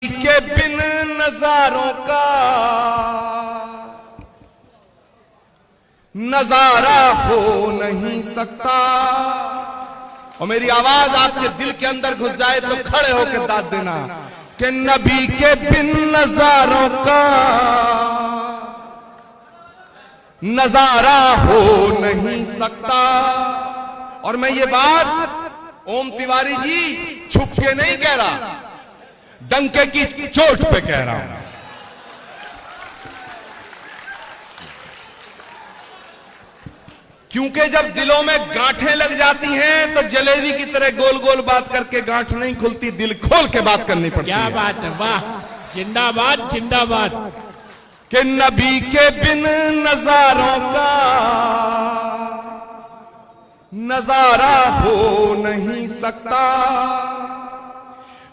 के बिन नजारों का नजारा हो नहीं सकता। और मेरी आवाज आपके दिल के अंदर घुस जाए तो खड़े होकर दाद देना कि नबी के बिन नजारों का नजारा हो नहीं सकता। और मैं ये बात ओम तिवारी जी छुप के नहीं कह रहा, डंके की चोट पे कह रहा हूं। क्योंकि जब दिलों में गांठें लग जाती हैं तो जलेबी की तरह गोल गोल बात करके गांठ नहीं खुलती, दिल खोल के बात करनी पड़ती है। क्या बात है, वाह, जिंदाबाद जिंदाबाद। कि नबी के बिन नजारों का नजारा हो नहीं सकता।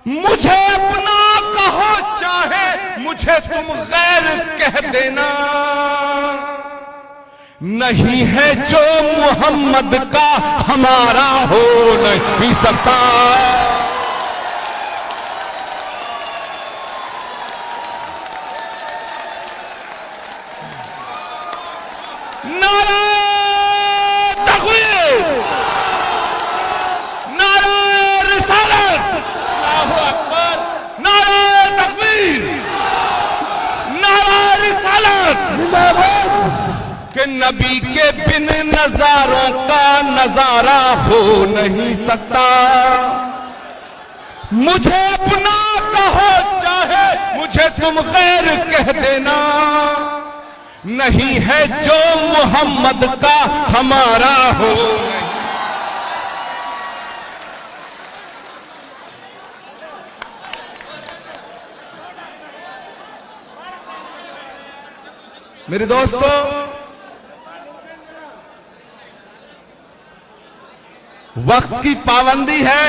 मुझे अपना कहो चाहे मुझे तुम गैर कह देना, नहीं है जो मोहम्मद का हमारा हो नहीं सकता। नारा तकबीर, नारा रिसालत, अल्लाहू अकबर, नारा तकबीर, नारा रिसालत जिंदाबाद। कि नबी के बिन नजारों का नजारा हो नहीं सकता। मुझे अपना कहो चाहे मुझे तुम गैर कह देना, नहीं है जो मोहम्मद का हमारा हो। मेरे दोस्तों, वक्त की पाबंदी है।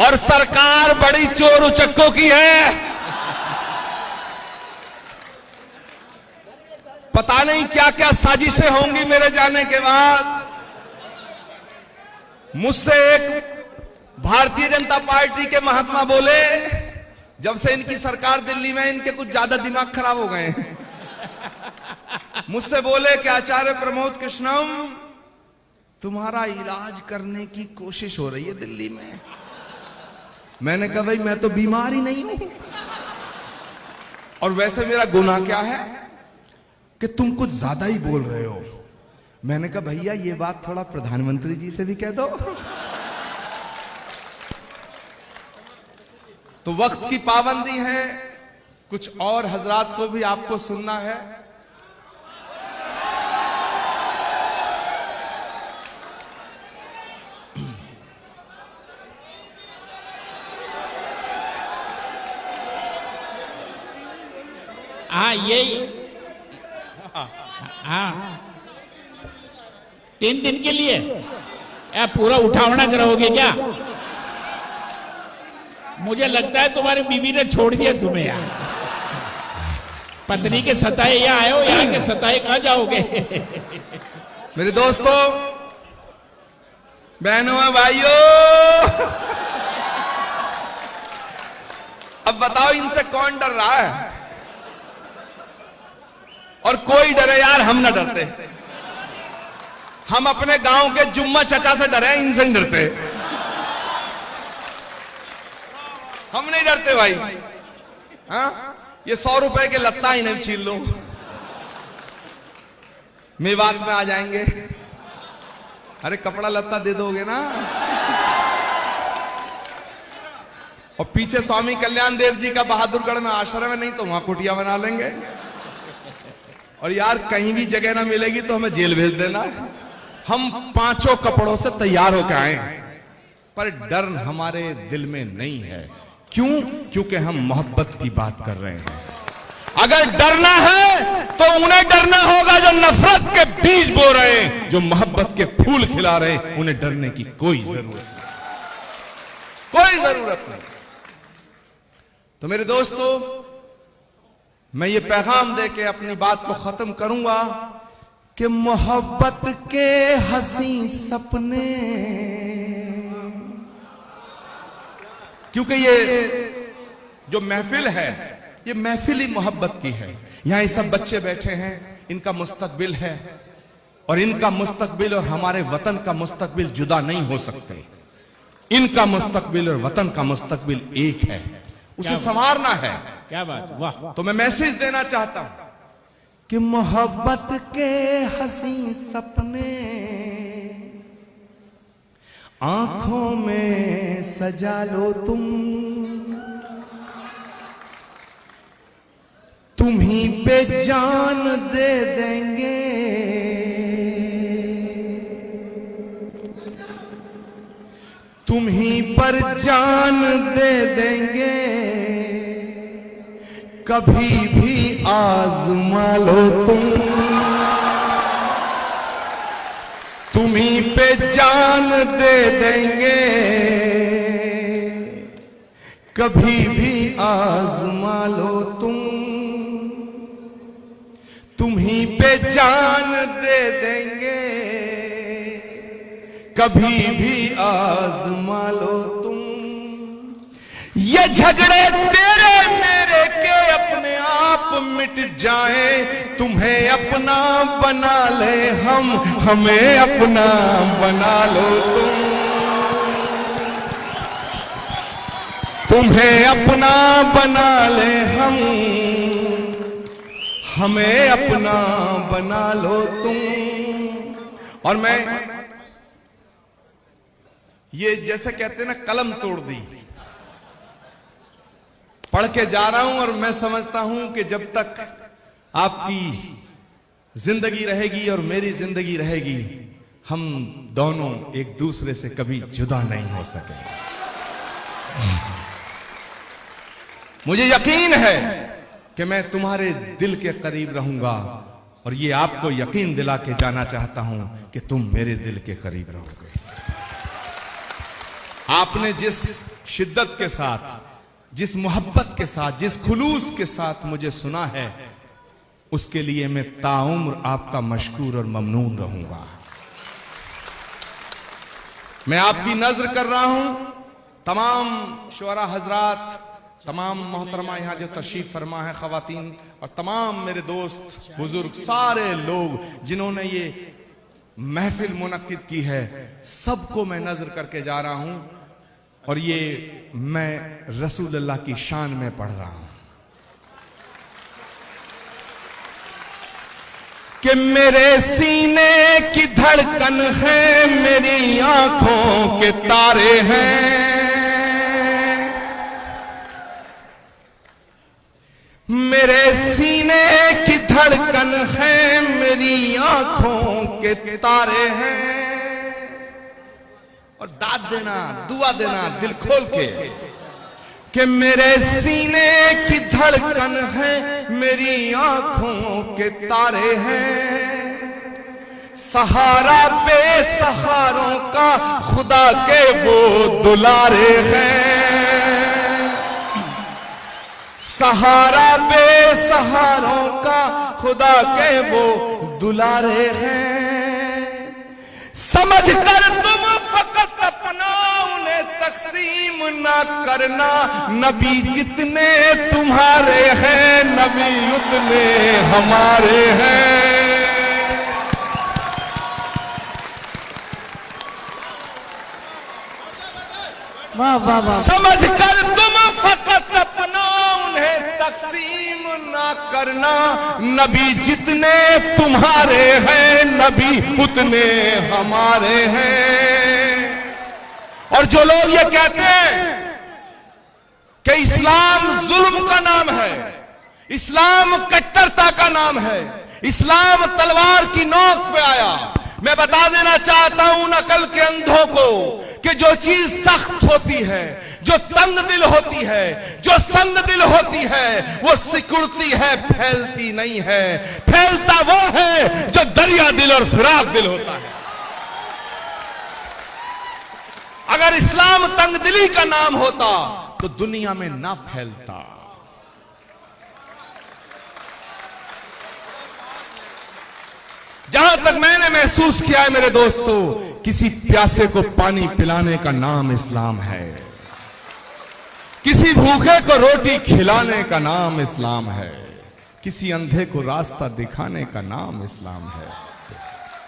और सरकार बड़ी चोर उचक्कों की है। पता नहीं क्या क्या साजिशें होंगी मेरे जाने के बाद। मुझसे एक भारतीय जनता पार्टी के महात्मा बोले, जब से इनकी सरकार दिल्ली में, इनके कुछ ज्यादा दिमाग खराब हो गए हैं। मुझसे बोले कि आचार्य प्रमोद कृष्णम, तुम्हारा इलाज करने की कोशिश हो रही है दिल्ली में। मैंने कहा भाई मैं तो बीमार ही नहीं हूं, और वैसे मेरा गुनाह क्या है कि तुम कुछ ज्यादा ही बोल रहे हो। मैंने कहा भैया ये बात थोड़ा प्रधानमंत्री जी से भी कह दो। तो वक्त की पाबंदी है, कुछ और हजरात को भी आपको सुनना है। हाँ यही, हाँ 3 दिन के लिए पूरा उठावना कराओगे क्या? मुझे लगता है तुम्हारी बीवी ने छोड़ दिया तुम्हें यार। पत्नी के सताए यहाँ आए हो, यहाँ के सताए कहाँ जाओगे? मेरे दोस्तों, बहनों, भाइयों, अब बताओ इनसे कौन डर रहा है? और कोई डरे यार, हम ना डरते। हम अपने गांव के जुम्मा चचा से डरे, इनसे नहीं डरते। हम नहीं डरते भाई। हाँ, ये 100 रुपए के लत्ता ही नहीं छीन लो, मेवात में आ जाएंगे। अरे कपड़ा लत्ता दे दोगे ना। और पीछे स्वामी कल्याण देव जी का बहादुरगढ़ में आश्रम है, नहीं तो वहां कुटिया बना लेंगे। और यार कहीं भी जगह ना मिलेगी तो हमें जेल भेज देना। हम 5 कपड़ों से तैयार होकर आए, पर डर हमारे दिल में नहीं है। क्यों? क्योंकि हम मोहब्बत की बात कर रहे हैं। अगर डरना है तो उन्हें डरना होगा जो नफरत के बीज बो रहे हैं, जो मोहब्बत के फूल खिला रहे हैं। उन्हें डरने की कोई जरूरत नहीं, कोई जरूरत नहीं। तो मेरे दोस्तों, मैं ये पैगाम दे के अपनी बात को खत्म करूंगा कि मोहब्बत के हंसी सपने क्योंकि ये जो महफिल है, ये महफिल ही मोहब्बत की है। यहां ये सब बच्चे बैठे हैं, इनका मुस्तकबिल है, और इनका मुस्तकबिल और हमारे वतन का मुस्तकबिल जुदा नहीं हो सकते। इनका मुस्तकबिल और वतन का मुस्तकबिल एक है, उसे संवारना है। क्या बात, वाह। तो मैं मैसेज देना चाहता हूं कि मोहब्बत के हंसी सपने आंखों में सजा लो तुम ही पे जान दे देंगे, तुम ही पर जान दे देंगे, कभी भी आजमा लो तुम ही पे जान दे देंगे, कभी भी आजमा लो तुम ही पे जान दे देंगे, कभी भी आजमा लो तुम। ये झगड़े तेरे मेरे के अपने आप मिट जाए, तुम्हें अपना बना ले हम, हमें अपना बना लो तुम्हें अपना बना ले हम, हमें अपना बना लो तुम। और मैं ये जैसे कहते हैं ना, कलम तोड़ दी, पढ़ के जा रहा हूं, और मैं समझता हूं कि जब तक आपकी जिंदगी रहेगी और मेरी जिंदगी रहेगी, हम दोनों एक दूसरे से कभी जुदा नहीं हो सकेंगे। मुझे यकीन है कि मैं तुम्हारे दिल के करीब रहूंगा, और ये आपको यकीन दिला के जाना चाहता हूं कि तुम मेरे दिल के करीब रहोगे। आपने जिस शिद्दत के साथ, जिस मोहब्बत के साथ, जिस खुलूस के साथ मुझे सुना है, उसके लिए मैं ताउम्र आपका मशकूर और ममनून रहूंगा। मैं आपकी नजर कर रहा हूं, तमाम शुअरा हजरात, तमाम मोहतरमा यहां जो तशरीफ फरमा है, खवातीन, और तमाम मेरे दोस्त बुजुर्ग, सारे लोग जिन्होंने ये महफिल मुनक्किद की है, सबको मैं नजर करके जा रहा हूं, और ये मैं रसूलुल्लाह की शान में पढ़ रहा हूं कि मेरे सीने की धड़कन है, मेरी आंखों के तारे हैं, मेरे सीने की धड़कन है, मेरी आंखों के तारे हैं। और दाद देना, दुआ देना दिल खोल के कि मेरे सीने की धड़कन है, मेरी आंखों के तारे हैं, सहारा बेसहारों का खुदा के वो दुलारे हैं, सहारा बेसहारों का खुदा के वो दुलारे हैं। समझ कर तुम फकत अपना उन्हें तकसीम ना करना, नबी जितने तुम्हारे हैं, नबी उतने हमारे हैं। वाह वाह वाह। समझ कर तुम फकत अपना उन्हें तकसीम ना करना, नबी जितने तुम्हारे हैं, नबी उतने हमारे हैं। और जो लोग ये कहते हैं कि इस्लाम जुल्म का नाम है, इस्लाम कट्टरता का नाम है, इस्लाम तलवार की नोक पे आया, मैं बता देना चाहता हूं नकल के अंधों को कि जो चीज सख्त होती है, जो तंग दिल होती है, जो संग दिल होती है, वो सिकुड़ती है, फैलती नहीं है। फैलता वो है जो दरिया दिल और फिराक दिल होता है। अगर इस्लाम तंग दिली का नाम होता तो दुनिया में ना फैलता। जहां तक मैंने महसूस किया है मेरे दोस्तों, किसी प्यासे को पानी पिलाने का नाम इस्लाम है। किसी भूखे को रोटी खिलाने का नाम इस्लाम है, किसी अंधे को रास्ता दिखाने का नाम इस्लाम है,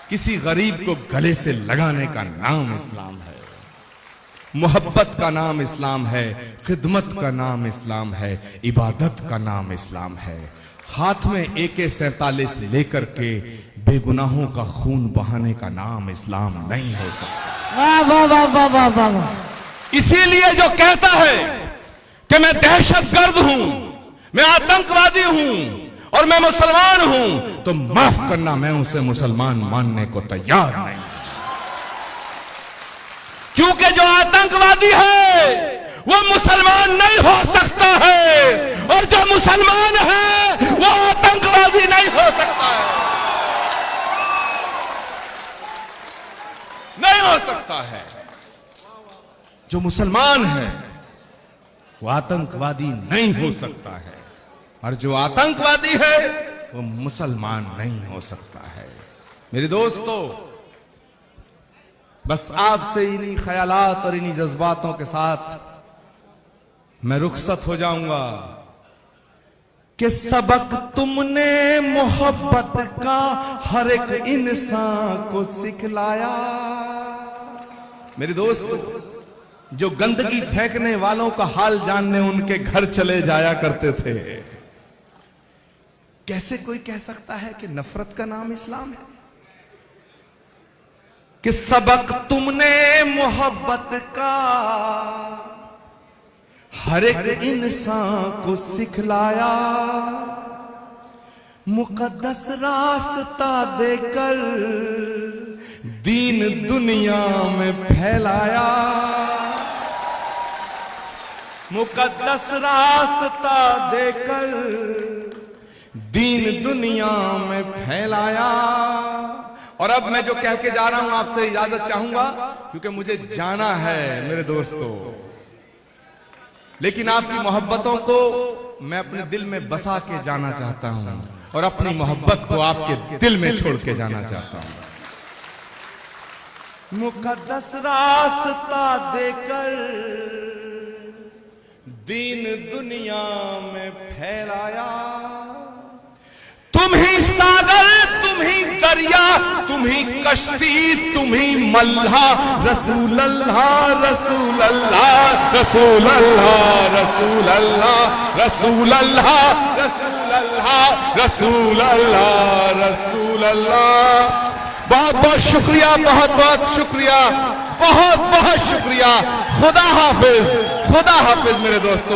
किसी गरीब को गले से लगाने का नाम इस्लाम है, मोहब्बत का नाम इस्लाम है, खिदमत का नाम इस्लाम है, इबादत का नाम इस्लाम है। हाथ में AK-47 लेकर के बेगुनाहों का खून बहाने का नाम इस्लाम नहीं हो सकता। वाह वाह वाह वाह वाह वाह वाह। इसीलिए जो कहता है कि मैं दहशतगर्द हूं, मैं आतंकवादी हूं और मैं मुसलमान हूं, तो माफ करना, मैं उसे मुसलमान मानने को तैयार नहीं। क्योंकि जो आतंकवादी है वो मुसलमान नहीं हो सकता है, और जो मुसलमान है वो आतंकवादी नहीं हो सकता है, नहीं हो सकता है। जो मुसलमान है वो आतंकवादी नहीं हो सकता है, और जो आतंकवादी है वो मुसलमान नहीं हो सकता है। मेरे दोस्तों, बस आपसे इन्हीं ख्यालात और इन्हीं जज्बातों के साथ मैं रुखसत हो जाऊंगा कि सबक तुमने मोहब्बत का हर एक इंसान को सिखलाया। मेरे दोस्तों, जो गंदगी फेंकने वालों का हाल जानने उनके घर चले जाया करते थे, कैसे कोई कह सकता है कि नफरत का नाम इस्लाम है? कि सबक तुमने मोहब्बत का हर एक इंसान को सिखलाया, मुकद्दस रास्ता देकर दीन दुनिया में फैलाया, मुकद्दस रास्ता देकर दीन दुनिया में फैलाया। और अब मैं जो कह के जा रहा हूं आपसे इजाजत चाहूंगा, क्योंकि मुझे जाना है मेरे दोस्तों। लेकिन आपकी मोहब्बतों को मैं अपने दिल में बसा के जाना चाहता हूं, और अपनी मोहब्बत को आपके दिल में छोड़ के जाना चाहता हूं। मुकद्दस रास्ता देकर दीन दुनिया में फैलाया, तुम ही सागर, तुम ही दरिया, तुम ही कश्ती, तुम ही मल्हा, रसूल अल्लाह रसूल अल्लाह रसूल अल्लाह रसूल अल्लाह रसूल अल्लाह रसूल अल्लाह रसूल अल्लाह रसूल अल्लाह। बहुत बहुत शुक्रिया, बहुत बहुत शुक्रिया, बहुत बहुत शुक्रिया। खुदा हाफिज, खुदा हाफिज मेरे दोस्तों।